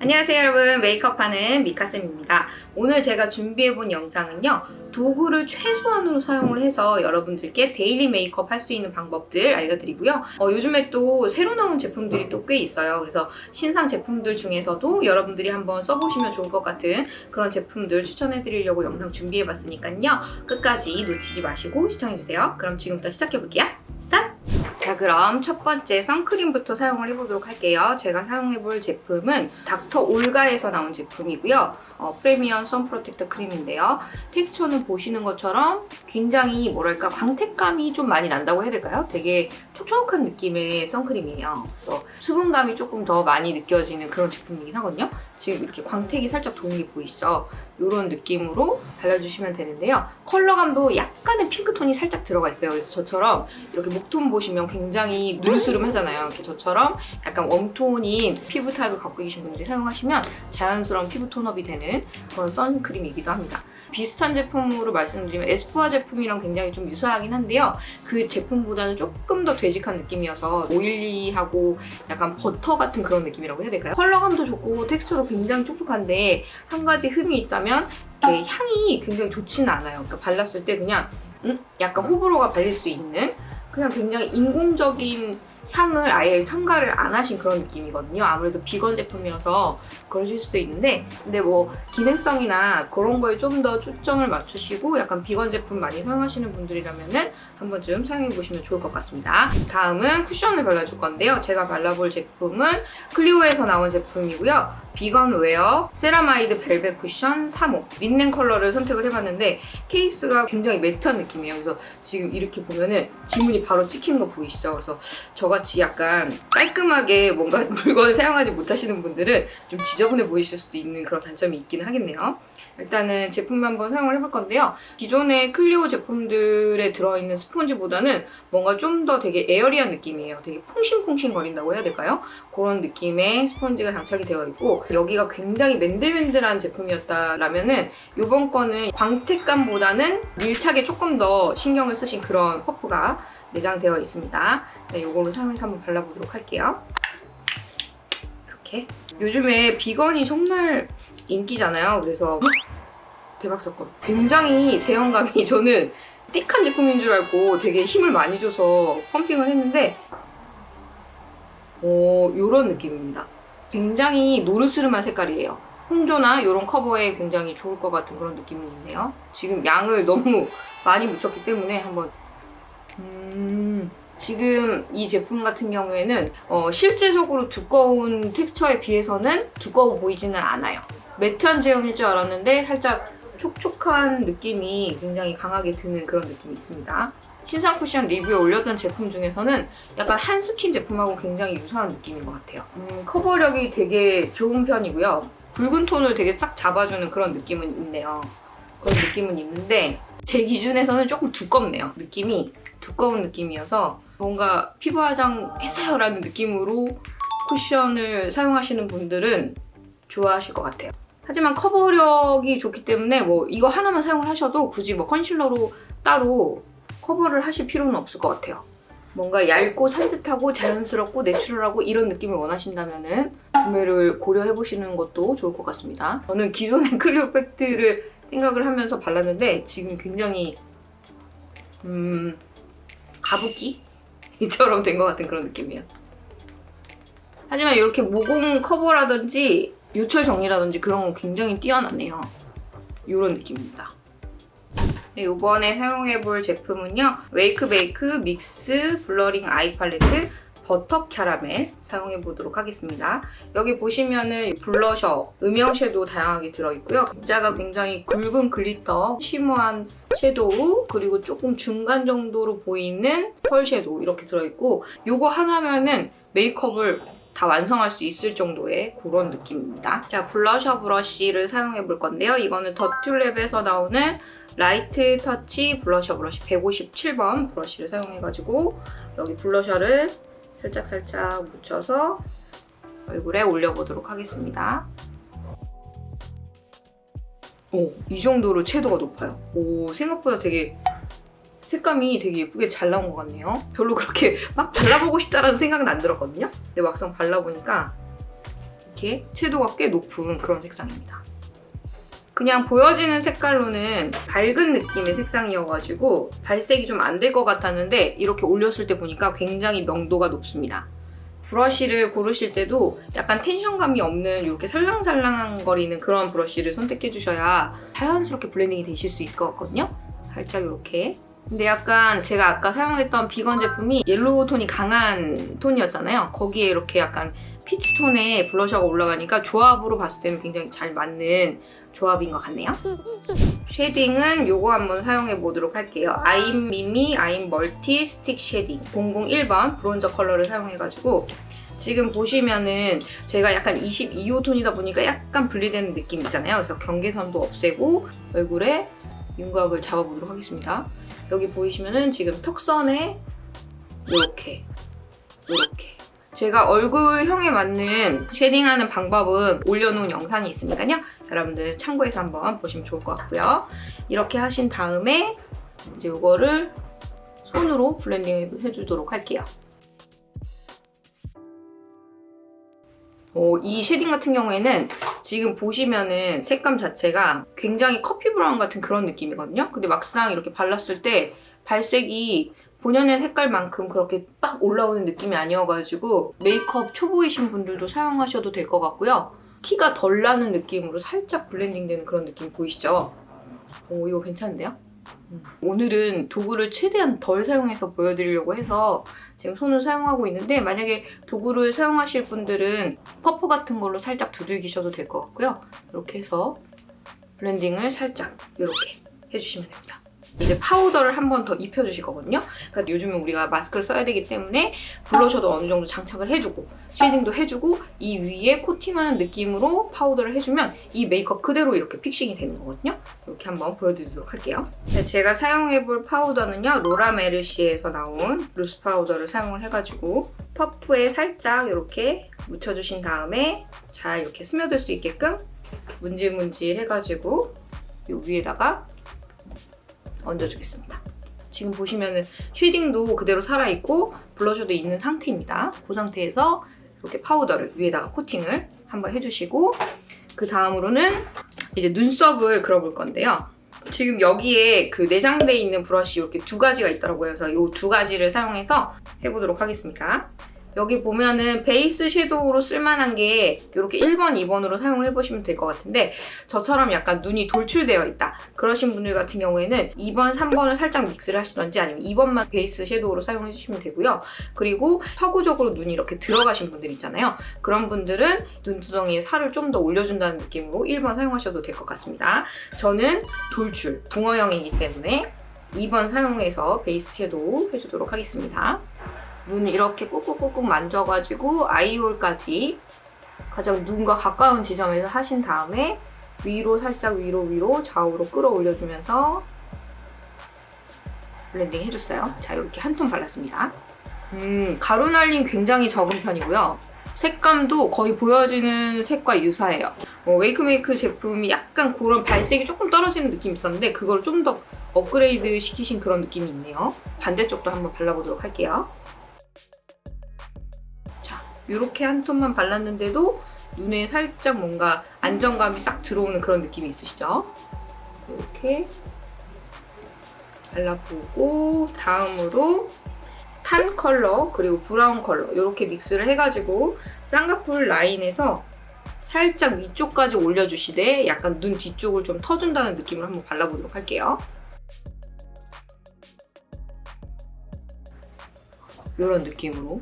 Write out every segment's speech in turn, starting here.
안녕하세요 여러분, 메이크업하는 미카쌤입니다. 오늘 제가 준비해본 영상은요, 도구를 최소한으로 사용을 해서 여러분들께 데일리 메이크업 할 수 있는 방법들 알려드리고요. 요즘에 또 새로 나온 제품들이 또 꽤 있어요. 그래서 신상 제품들 중에서도 여러분들이 한번 써보시면 좋을 것 같은 그런 제품들 추천해드리려고 영상 준비해봤으니까요, 끝까지 놓치지 마시고 시청해주세요. 그럼 지금부터 시작해볼게요. 스타트! 자, 그럼 첫 번째 선크림부터 사용을 해보도록 할게요. 제가 사용해볼 제품은 닥터 올가에서 나온 제품이고요. 프리미엄 선 프로텍터 크림인데요. 텍스처는 보시는 것처럼 굉장히 뭐랄까 광택감이 좀 많이 난다고 해야 될까요? 되게 촉촉한 느낌의 선크림이에요. 그래서 수분감이 조금 더 많이 느껴지는 그런 제품이긴 하거든요. 지금 이렇게 광택이 살짝 도는 게 보이시죠? 이런 느낌으로 발라주시면 되는데요. 컬러감도 약간의 핑크톤이 살짝 들어가 있어요. 그래서 저처럼 이렇게 목톤 보시면 굉장히 누르스름하잖아요. 이렇게 저처럼 약간 웜톤인 피부 타입을 갖고 계신 분들이 사용하시면 자연스러운 피부 톤업이 되는 그런 선크림이기도 합니다. 비슷한 제품으로 말씀드리면 에스쁘아 제품이랑 굉장히 좀 유사하긴 한데요. 그 제품보다는 조금 더 되직한 느낌이어서 오일리하고 약간 버터 같은 그런 느낌이라고 해야 될까요? 컬러감도 좋고 텍스처도 굉장히 촉촉한데 한 가지 흠이 있다면 이렇게 향이 굉장히 좋지는 않아요. 그러니까 발랐을 때 그냥 약간 호불호가 갈릴 수 있는 그냥 굉장히 인공적인 향을 아예 첨가를 안 하신 그런 느낌이거든요. 아무래도 비건 제품이어서 그러실 수도 있는데, 근데 뭐 기능성이나 그런 거에 좀 더 초점을 맞추시고 약간 비건 제품 많이 사용하시는 분들이라면은 한 번쯤 사용해 보시면 좋을 것 같습니다. 다음은 쿠션을 발라줄 건데요. 제가 발라볼 제품은 클리오에서 나온 제품이고요. 비건 웨어 세라마이드 벨벳 쿠션 3호 린넨 컬러를 선택을 해봤는데 케이스가 굉장히 매트한 느낌이에요. 그래서 지금 이렇게 보면은 지문이 바로 찍히는 거 보이시죠? 그래서 저같이 약간 깔끔하게 뭔가 물건을 사용하지 못하시는 분들은 좀 지저분해 보이실 수도 있는 그런 단점이 있긴 하겠네요. 일단은 제품 한번 사용을 해볼 건데요. 기존의 클리오 제품들에 들어있는 스폰지보다는 뭔가 좀 더 되게 에어리한 느낌이에요. 되게 퐁신퐁신 거린다고 해야 될까요? 그런 느낌의 스펀지가 장착이 되어 있고, 여기가 굉장히 맨들맨들한 제품이었다라면은 이번 거는 광택감보다는 밀착에 조금 더 신경을 쓰신 그런 퍼프가 내장되어 있습니다. 네, 이걸로 사용해서 한번 발라보도록 할게요. 이렇게. 요즘에 비건이 정말 인기잖아요. 그래서 대박 사건. 굉장히 제형감이 저는 띡한 제품인 줄 알고 되게 힘을 많이 줘서 펌핑을 했는데 요런 느낌입니다. 굉장히 노르스름한 색깔이에요. 홍조나 이런 커버에 굉장히 좋을 것 같은 그런 느낌이 있네요. 지금 양을 너무 많이 묻혔기 때문에 한번 지금 이 제품 같은 경우에는 실제적으로 두꺼운 텍스처에 비해서는 두꺼워 보이지는 않아요. 매트한 제형일 줄 알았는데 살짝 촉촉한 느낌이 굉장히 강하게 드는 그런 느낌이 있습니다. 신상 쿠션 리뷰에 올렸던 제품 중에서는 약간 한스킨 제품하고 굉장히 유사한 느낌인 것 같아요. 커버력이 되게 좋은 편이고요. 붉은 톤을 되게 싹 잡아주는 그런 느낌은 있네요. 그런 느낌은 있는데 제 기준에서는 조금 두껍네요. 느낌이 두꺼운 느낌이어서 뭔가 피부 화장했어요 라는 느낌으로 쿠션을 사용하시는 분들은 좋아하실 것 같아요. 하지만 커버력이 좋기 때문에 뭐 이거 하나만 사용을 하셔도 굳이 뭐 컨실러로 따로 커버를 하실 필요는 없을 것 같아요. 뭔가 얇고 산뜻하고 자연스럽고 내추럴하고 이런 느낌을 원하신다면은 구매를 고려해보시는 것도 좋을 것 같습니다. 저는 기존의 클리오 팩트를 생각을 하면서 발랐는데 지금 굉장히 가부키처럼 된 것 같은 그런 느낌이에요. 하지만 이렇게 모공 커버라든지 요철 정리라든지 그런 건 굉장히 뛰어나네요. 이런 느낌입니다. 네, 이번에 사용해볼 제품은요, 웨이크베이크 믹스 블러링 아이 팔레트 버터 캐러멜 사용해보도록 하겠습니다. 여기 보시면은 블러셔, 음영 섀도우 다양하게 들어있고요. 입자가 굉장히 굵은 글리터, 쉬머한 섀도우, 그리고 조금 중간 정도로 보이는 펄 섀도우 이렇게 들어있고, 요거 하나면은 메이크업을 다 완성할 수 있을 정도의 그런 느낌입니다. 자, 블러셔 브러쉬를 사용해 볼 건데요. 이거는 더툴랩에서 나오는 라이트 터치 블러셔 브러쉬 157번 브러쉬를 사용해가지고 여기 블러셔를 살짝 묻혀서 얼굴에 올려보도록 하겠습니다. 이 정도로 채도가 높아요. 생각보다 되게 색감이 되게 예쁘게 잘 나온 것 같네요. 별로 그렇게 막 발라보고 싶다라는 생각은 안 들었거든요. 근데 막상 발라보니까 이렇게 채도가 꽤 높은 그런 색상입니다. 그냥 보여지는 색깔로는 밝은 느낌의 색상이어가지고 발색이 좀 안 될 것 같았는데 이렇게 올렸을 때 보니까 굉장히 명도가 높습니다. 브러쉬를 고르실 때도 약간 텐션감이 없는 이렇게 살랑살랑한 거리는 그런 브러쉬를 선택해 주셔야 자연스럽게 블렌딩이 되실 수 있을 것 같거든요. 살짝 이렇게. 근데 약간 제가 아까 사용했던 비건 제품이 옐로우 톤이 강한 톤이었잖아요. 거기에 이렇게 약간 피치톤의 블러셔가 올라가니까 조합으로 봤을 때는 굉장히 잘 맞는 조합인 것 같네요. 쉐딩은 요거 한번 사용해 보도록 할게요. 아임 미미 아임 멀티 스틱 쉐딩 001번 브론저 컬러를 사용해가지고 지금 보시면은 제가 약간 22호 톤이다 보니까 약간 분리되는 느낌 있잖아요. 그래서 경계선도 없애고 얼굴에 윤곽을 잡아보도록 하겠습니다. 여기 보이시면은 지금 턱선에 이렇게 제가 얼굴형에 맞는 쉐딩하는 방법은 올려놓은 영상이 있으니까요. 여러분들 참고해서 한번 보시면 좋을 것 같고요. 이렇게 하신 다음에 이제 이거를 손으로 블렌딩 해주도록 할게요. 이 쉐딩 같은 경우에는 지금 보시면은 색감 자체가 굉장히 커피 브라운 같은 그런 느낌이거든요. 근데 막상 이렇게 발랐을 때 발색이 본연의 색깔만큼 그렇게 빡 올라오는 느낌이 아니어가지고 메이크업 초보이신 분들도 사용하셔도 될 것 같고요. 티가 덜 나는 느낌으로 살짝 블렌딩되는 그런 느낌 보이시죠? 이거 괜찮은데요? 오늘은 도구를 최대한 덜 사용해서 보여드리려고 해서 지금 손을 사용하고 있는데 만약에 도구를 사용하실 분들은 퍼프 같은 걸로 살짝 두들기셔도 될 것 같고요. 이렇게 해서 블렌딩을 살짝 이렇게 해주시면 됩니다. 이제 파우더를 한 번 더 입혀주실 거거든요. 그러니까 요즘은 우리가 마스크를 써야 되기 때문에 블러셔도 어느 정도 장착을 해주고 쉐딩도 해주고 이 위에 코팅하는 느낌으로 파우더를 해주면 이 메이크업 그대로 이렇게 픽싱이 되는 거거든요. 이렇게 한번 보여드리도록 할게요. 네, 제가 사용해볼 파우더는요. 로라 메르시에서 나온 루스 파우더를 사용을 해가지고 퍼프에 살짝 이렇게 묻혀주신 다음에 잘 이렇게 스며들 수 있게끔 문질문질 해가지고 이 위에다가 얹어주겠습니다. 지금 보시면은 쉐딩도 그대로 살아있고 블러셔도 있는 상태입니다. 그 상태에서 이렇게 파우더를 위에다가 코팅을 한번 해주시고 그 다음으로는 이제 눈썹을 그려볼 건데요. 지금 여기에 그 내장되어 있는 브러쉬 이렇게 두 가지가 있더라고요. 그래서 이 두 가지를 사용해서 해보도록 하겠습니다. 여기 보면은 베이스 섀도우로 쓸만한 게 이렇게 1번, 2번으로 사용을 해보시면 될 것 같은데 저처럼 약간 눈이 돌출되어 있다. 그러신 분들 같은 경우에는 2번, 3번을 살짝 믹스를 하시던지 아니면 2번만 베이스 섀도우로 사용해주시면 되고요. 그리고 서구적으로 눈이 이렇게 들어가신 분들 있잖아요. 그런 분들은 눈두덩이에 살을 좀 더 올려준다는 느낌으로 1번 사용하셔도 될 것 같습니다. 저는 돌출, 붕어형이기 때문에 2번 사용해서 베이스 섀도우 해주도록 하겠습니다. 눈을 이렇게 꾹꾹꾹꾹 만져가지고 아이홀까지 가장 눈과 가까운 지점에서 하신 다음에 위로 살짝 위로 좌우로 끌어올려주면서 블렌딩 해줬어요. 자, 이렇게 한 톤 발랐습니다. 가루 날림 굉장히 적은 편이고요. 색감도 거의 보여지는 색과 유사해요. 웨이크메이크 제품이 약간 그런 발색이 조금 떨어지는 느낌이 있었는데 그걸 좀 더 업그레이드 시키신 그런 느낌이 있네요. 반대쪽도 한번 발라보도록 할게요. 이렇게 한 톤만 발랐는데도 눈에 살짝 뭔가 안정감이 싹 들어오는 그런 느낌이 있으시죠? 이렇게 발라보고 다음으로 탄 컬러 그리고 브라운 컬러 이렇게 믹스를 해가지고 쌍꺼풀 라인에서 살짝 위쪽까지 올려주시되 약간 눈 뒤쪽을 좀 터준다는 느낌으로 한번 발라보도록 할게요. 이런 느낌으로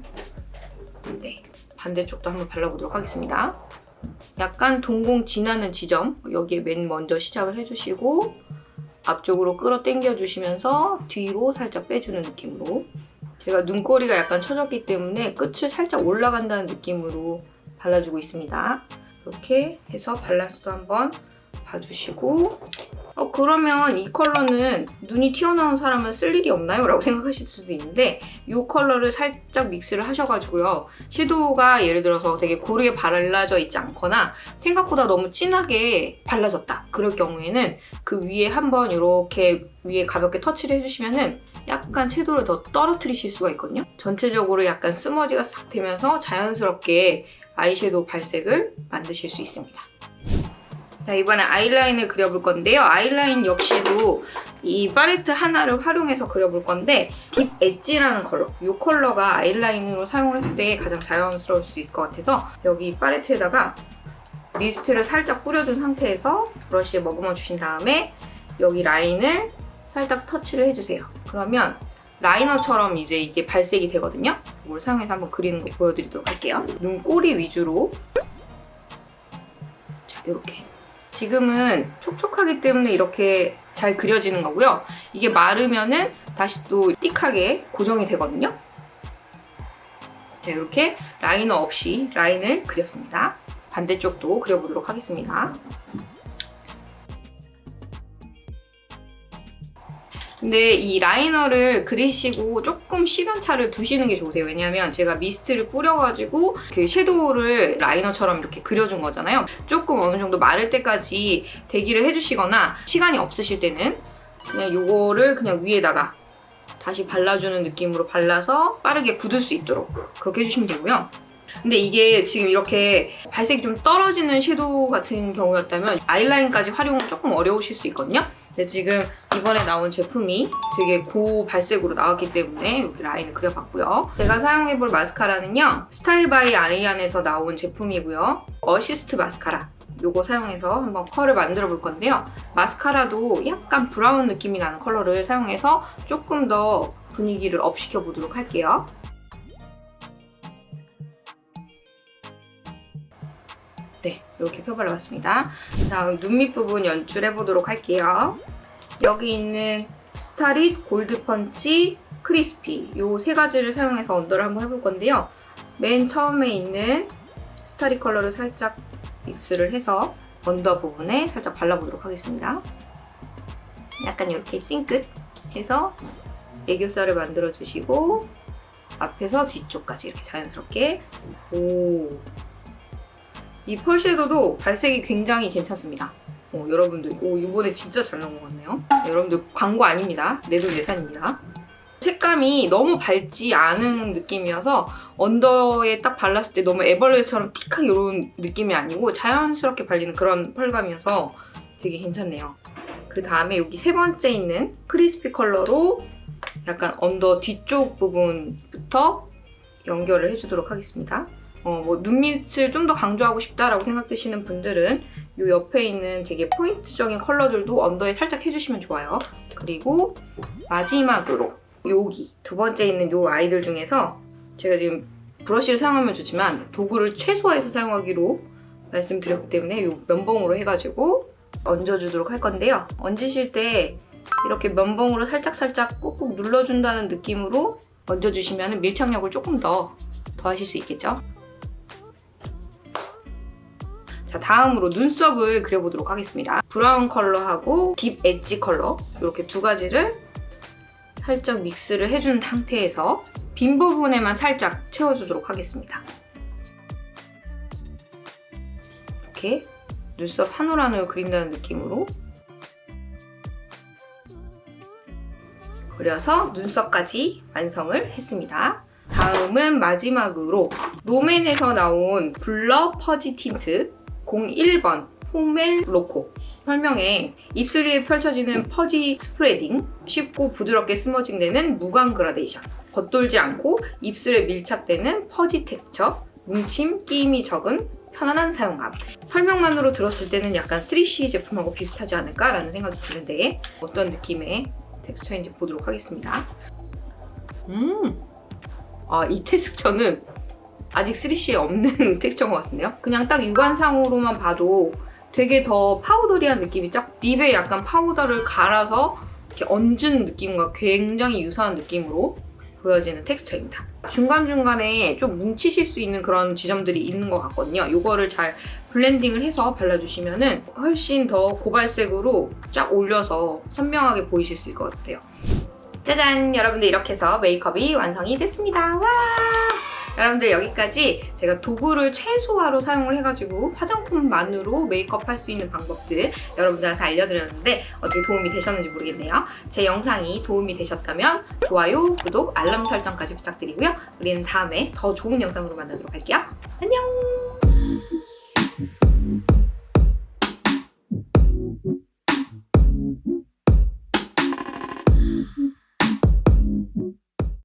네. 반대쪽도 한번 발라보도록 하겠습니다. 약간 동공 지나는 지점 여기에 맨 먼저 시작을 해주시고 앞쪽으로 끌어 당겨 주시면서 뒤로 살짝 빼주는 느낌으로 제가 눈꼬리가 약간 처졌기 때문에 끝을 살짝 올라간다는 느낌으로 발라주고 있습니다. 이렇게 해서 밸런스도 한번 봐주시고 그러면 이 컬러는 눈이 튀어나온 사람은 쓸 일이 없나요? 라고 생각하실 수도 있는데 이 컬러를 살짝 믹스를 하셔가지고요. 섀도우가 예를 들어서 되게 고르게 발라져 있지 않거나 생각보다 너무 진하게 발라졌다. 그럴 경우에는 그 위에 한번 이렇게 위에 가볍게 터치를 해주시면은 약간 채도를 더 떨어뜨리실 수가 있거든요. 전체적으로 약간 스머지가 싹 되면서 자연스럽게 아이섀도우 발색을 만드실 수 있습니다. 자, 이번에 아이라인을 그려볼 건데요. 아이라인 역시도 이 팔레트 하나를 활용해서 그려볼 건데 딥 엣지라는 컬러, 이 컬러가 아이라인으로 사용을 했을 때 가장 자연스러울 수 있을 것 같아서 여기 팔레트에다가 미스트를 살짝 뿌려준 상태에서 브러쉬에 머금어 주신 다음에 여기 라인을 살짝 터치를 해주세요. 그러면 라이너처럼 이제 이게 발색이 되거든요. 이걸 사용해서 한번 그리는 거 보여드리도록 할게요. 눈꼬리 위주로 자, 이렇게 지금은 촉촉하기 때문에 이렇게 잘 그려지는 거고요. 이게 마르면은 다시 또 띡하게 고정이 되거든요. 자, 이렇게 라이너 없이 라인을 그렸습니다. 반대쪽도 그려보도록 하겠습니다. 근데 이 라이너를 그리시고 조금 시간차를 두시는 게 좋으세요. 왜냐면 제가 미스트를 뿌려가지고 그 섀도우를 라이너처럼 이렇게 그려준 거잖아요. 조금 어느 정도 마를 때까지 대기를 해주시거나 시간이 없으실 때는 그냥 이거를 그냥 위에다가 다시 발라주는 느낌으로 발라서 빠르게 굳을 수 있도록 그렇게 해주시면 되고요. 근데 이게 지금 이렇게 발색이 좀 떨어지는 섀도우 같은 경우였다면 아이라인까지 활용은 조금 어려우실 수 있거든요. 근데 지금 이번에 나온 제품이 되게 고발색으로 나왔기 때문에 이렇게 라인을 그려봤고요. 제가 사용해볼 마스카라는요. 스타일 바이 아이안에서 나온 제품이고요. 어시스트 마스카라. 요거 사용해서 한번 컬을 만들어 볼 건데요. 마스카라도 약간 브라운 느낌이 나는 컬러를 사용해서 조금 더 분위기를 업 시켜보도록 할게요. 네, 이렇게 펴발라봤습니다. 다음 눈 밑부분 연출해보도록 할게요. 여기 있는 스타릿, 골드펀치, 크리스피 이 세 가지를 사용해서 언더를 한번 해볼 건데요. 맨 처음에 있는 스타릿 컬러를 살짝 믹스를 해서 언더 부분에 살짝 발라보도록 하겠습니다. 약간 이렇게 찡긋 해서 애교살을 만들어주시고 앞에서 뒤쪽까지 이렇게 자연스럽게 이 펄 섀도우도 발색이 굉장히 괜찮습니다. 여러분들 이번에 진짜 잘 나온 것 같네요. 여러분들 광고 아닙니다. 내돈내산입니다. 색감이 너무 밝지 않은 느낌이어서 언더에 딱 발랐을 때 너무 에버레이처럼 틱하게 이런 느낌이 아니고 자연스럽게 발리는 그런 펄감이어서 되게 괜찮네요. 그 다음에 여기 세 번째 있는 크리스피 컬러로 약간 언더 뒤쪽 부분부터 연결을 해주도록 하겠습니다. 눈밑을 좀 더 강조하고 싶다라고 생각되시는 분들은 이 옆에 있는 되게 포인트적인 컬러들도 언더에 살짝 해주시면 좋아요. 그리고 마지막으로 여기 두 번째 있는 이 아이들 중에서 제가 지금 브러쉬를 사용하면 좋지만 도구를 최소화해서 사용하기로 말씀드렸기 때문에 이 면봉으로 해가지고 얹어주도록 할 건데요. 얹으실 때 이렇게 면봉으로 살짝살짝 꾹꾹 눌러준다는 느낌으로 얹어주시면 밀착력을 조금 더 하실 수 있겠죠? 자, 다음으로 눈썹을 그려보도록 하겠습니다. 브라운 컬러하고 딥 엣지 컬러 이렇게 두 가지를 살짝 믹스를 해준 상태에서 빈 부분에만 살짝 채워주도록 하겠습니다. 이렇게 눈썹 한 올 한 올 그린다는 느낌으로 그려서 눈썹까지 완성을 했습니다. 다음은 마지막으로 롬앤에서 나온 블러 퍼지 틴트 01번 포멜 로코. 설명에 입술 위에 펼쳐지는 퍼지 스프레딩, 쉽고 부드럽게 스머징되는 무광 그라데이션, 겉돌지 않고 입술에 밀착되는 퍼지 텍스처, 뭉침, 끼임이 적은 편안한 사용감. 설명만으로 들었을 때는 약간 3CE 제품하고 비슷하지 않을까라는 생각이 드는데 어떤 느낌의 텍스처인지 보도록 하겠습니다. 이 텍스처는 아직 3CE에 없는 텍스처인 것 같은데요? 그냥 딱 육안상으로만 봐도 되게 더 파우더리한 느낌이 쫙 립에 약간 파우더를 갈아서 이렇게 얹은 느낌과 굉장히 유사한 느낌으로 보여지는 텍스처입니다. 중간중간에 좀 뭉치실 수 있는 그런 지점들이 있는 것 같거든요. 이거를 잘 블렌딩을 해서 발라주시면 훨씬 더 고발색으로 쫙 올려서 선명하게 보이실 수 있을 것 같아요. 짜잔! 여러분들 이렇게 해서 메이크업이 완성이 됐습니다. 와! 여러분들 여기까지 제가 도구를 최소화로 사용을 해가지고 화장품만으로 메이크업 할 수 있는 방법들 여러분들한테 알려드렸는데 어떻게 도움이 되셨는지 모르겠네요. 제 영상이 도움이 되셨다면 좋아요, 구독, 알람 설정까지 부탁드리고요. 우리는 다음에 더 좋은 영상으로 만나도록 할게요. 안녕!